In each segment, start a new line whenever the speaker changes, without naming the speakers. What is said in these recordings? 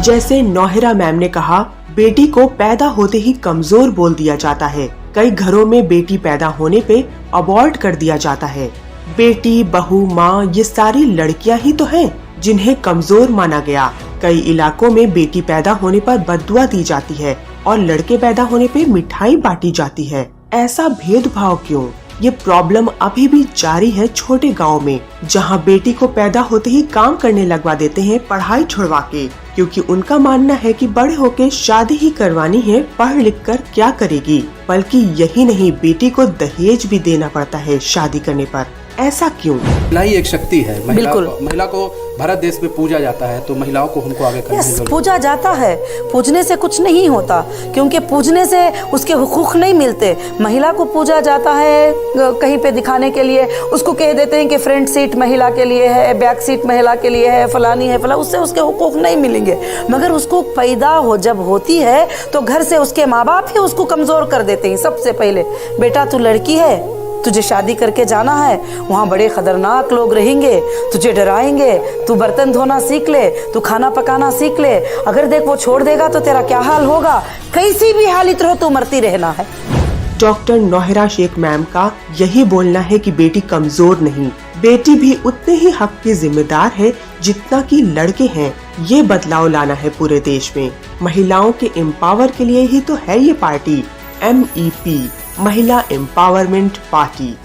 जैसे नौहरा मैम ने कहा, बेटी को पैदा होते ही कमजोर बोल दिया जाता है। कई घरों में बेटी पैदा होने पे अबॉर्ट कर दिया जाता है। बेटी, बहू, माँ ये सारी लड़कियां ही तो हैं जिन्हें कमजोर माना गया। कई इलाकों में बेटी पैदा होने पर बद्दुआ दी जाती है और लड़के पैदा होने पे मिठाई बांटी जाती है। ऐसा भेदभाव क्यों? ये प्रॉब्लम अभी भी जारी है छोटे गांव में, जहां बेटी को पैदा होते ही काम करने लगवा देते हैं पढ़ाई छुड़वा के, क्योंकि उनका मानना है कि बड़े होके शादी ही करवानी है, पढ़ लिख कर क्या करेगी। बल्कि यही नहीं, बेटी को दहेज भी देना पड़ता है शादी करने पर। ऐसा क्यों?
महिला ही एक शक्ति है। महिला को भारत देश में पूजा जाता है, तो महिलाओं को हमको आगे करने की जरूरत है।
पूजा जाता है, पूजने से कुछ नहीं होता, क्योंकि पूजने से उसके हुकूक नहीं मिलते। महिला को पूजा जाता है कहीं पे दिखाने के लिए, उसको कह देते हैं कि फ्रंट सीट महिला के लिए है, बैक सीट महिला के लिए है, फलानी है फला, उससे उसके हुकूक नहीं मिलेंगे। मगर उसको पैदा जब होती है तो घर से उसके माँ बाप ही उसको कमजोर कर देते हैं। सबसे पहले, बेटा तू लड़की है, तुझे शादी करके जाना है, वहाँ बड़े खतरनाक लोग रहेंगे, तुझे डराएंगे, तू बर्तन धोना सीख ले, तू खाना पकाना सीख ले, अगर देख वो छोड़ देगा तो तेरा क्या हाल होगा, कैसी भी हालत रहो तू मरती रहना है।
डॉक्टर नौहरा शेख मैम का यही बोलना है कि बेटी कमजोर नहीं, बेटी भी उतने ही हक की जिम्मेदार है जितना कि लड़के हैं। ये बदलाव लाना है पूरे देश में। महिलाओं के एम्पावर के लिए ही तो है ये पार्टी, MEP, महिला एम्पावरमेंट पार्टी।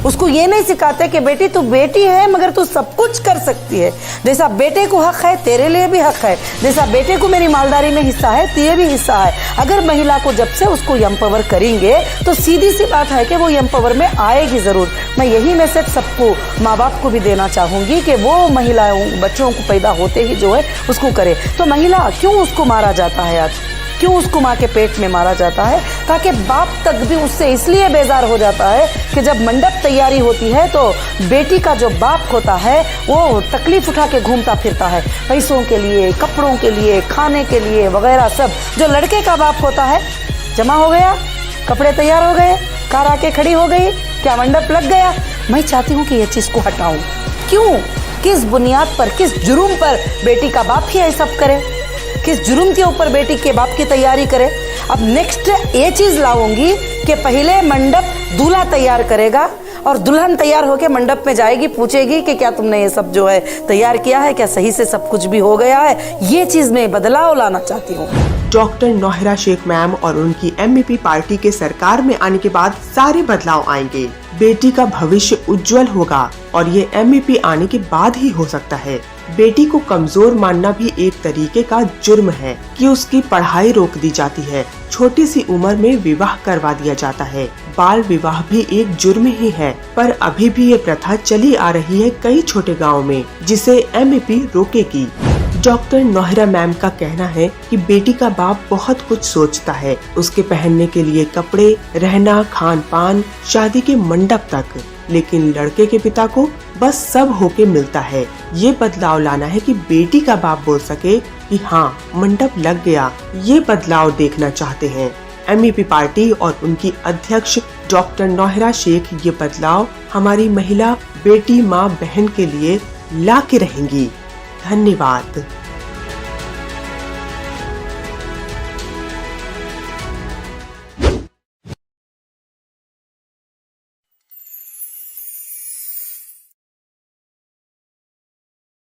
उसको ये नहीं सिखाते कि बेटी तू बेटी है मगर तू सब कुछ कर सकती है। जैसा बेटे को हक है तेरे लिए भी हक है, जैसा बेटे को मेरी मालदारी में हिस्सा है तेरे भी हिस्सा है। अगर महिला को जब से उसको एम्पावर करेंगे तो सीधी सी बात है कि वो एम्पावर में आएगी जरूर। मैं यही मैसेज सबको, माँ बाप को भी देना चाहूंगी कि वो महिलाओं, बच्चों को पैदा होते ही जो है उसको करे। तो महिला क्यों उसको मारा जाता है आज, क्यों उसको माँ के पेट में मारा जाता है? ताकि बाप तक भी उससे इसलिए बेजार हो जाता है कि जब मंडप तैयारी होती है तो बेटी का जो बाप होता है वो तकलीफ उठा के घूमता फिरता है, पैसों के लिए, कपड़ों के लिए, खाने के लिए वगैरह सब। जो लड़के का बाप होता है, जमा हो गया, कपड़े तैयार हो गए, कार आके खड़ी हो गई, क्या मंडप लग गया। मैं चाहती हूँ कि ये चीज को हटाऊं। क्यों, किस बुनियाद पर, किस जुर्म पर बेटी का बाप ही ये सब करे, किस जुर्म के ऊपर बेटी के बाप की तैयारी करे। अब नेक्स्ट ये चीज लाऊंगी कि पहले मंडप दूल्हा तैयार करेगा और दुल्हन तैयार होके मंडप में जाएगी, पूछेगी कि क्या तुमने ये सब जो है तैयार किया है, क्या सही से सब कुछ भी हो गया है। ये चीज में बदलाव लाना चाहती हूँ।
डॉक्टर नौहरा शेख मैम और उनकी MEP पार्टी के सरकार में आने के बाद सारे बदलाव आएंगे। बेटी का भविष्य उज्जवल होगा और ये MEP आने के बाद ही हो सकता है। बेटी को कमजोर मानना भी एक तरीके का जुर्म है कि उसकी पढ़ाई रोक दी जाती है, छोटी सी उम्र में विवाह करवा दिया जाता है। बाल विवाह भी एक जुर्म ही है, पर अभी भी ये प्रथा चली आ रही है कई छोटे गाँव में, जिसे MEP रोकेगी। डॉक्टर नौहरा मैम का कहना है कि बेटी का बाप बहुत कुछ सोचता है, उसके पहनने के लिए कपड़े, रहना, खान पान, शादी के मंडप तक, लेकिन लड़के के पिता को बस सब होके मिलता है। ये बदलाव लाना है कि बेटी का बाप बोल सके कि हाँ मंडप लग गया। ये बदलाव देखना चाहते हैं MEP पार्टी और उनकी अध्यक्ष डॉक्टर नौहरा शेख। ये बदलाव हमारी महिला, बेटी, माँ, बहन के लिए ला के रहेंगी। धन्यवाद।